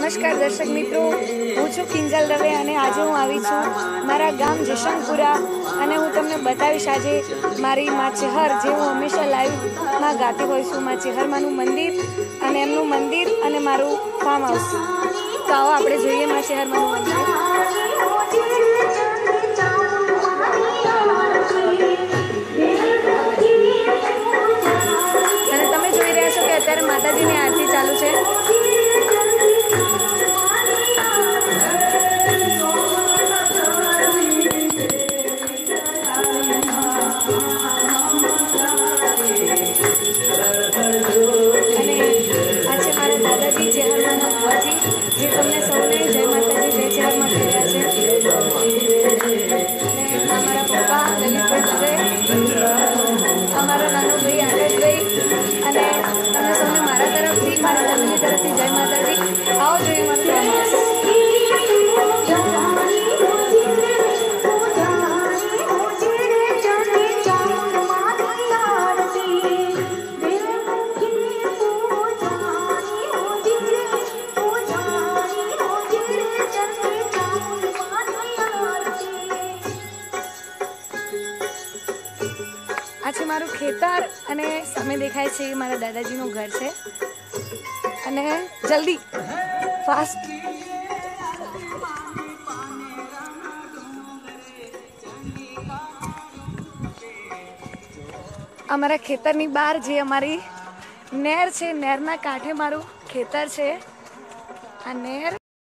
નમસ્કાર દર્શક મિત્રો, હું છું કિંજલ દવે અને આજે હું આવી છું મારા ગામ જશનપુરા અને હું તમને બતાવીશ આજે મારી માછેહર જે હું હંમેશા લાઈવમાં ગાતી હોઉં છું, માછેહરમાંનું મંદિર અને એમનું મંદિર અને મારું ફાર્મ હાઉસ. તો આવો આપણે જોઈએ માછેહરમાંનું મંદિર. અને તમે જોઈ રહ્યા છો કે અત્યારે માતાજીની આરતી ચાલુ છે. દાદાજી ચેહરમાંના ભુવાજી જે તમને સૌને જય માતાજી જય ચેહરમાં કહ્યા છે. અને અમારા પપ્પા લલિતભાઈ દવે, અમારો નાનો ભાઈ આનંદભાઈ અને તમને સૌને મારા તરફથી મારી ફેમિલી તરફથી જય માતાજી. આવો જોઈએ મારું ફાર્મ હાઉસ. આ છે મારું ખેતર અને સામે દેખાય છે એ મારા દાદાજીનું ઘર છે. અને જલ્દી ફાસ્ટ અમારા ખેતરની બહાર જે અમારી નહેર છે, નહેરના કાંઠે મારું ખેતર છે. આ નહેર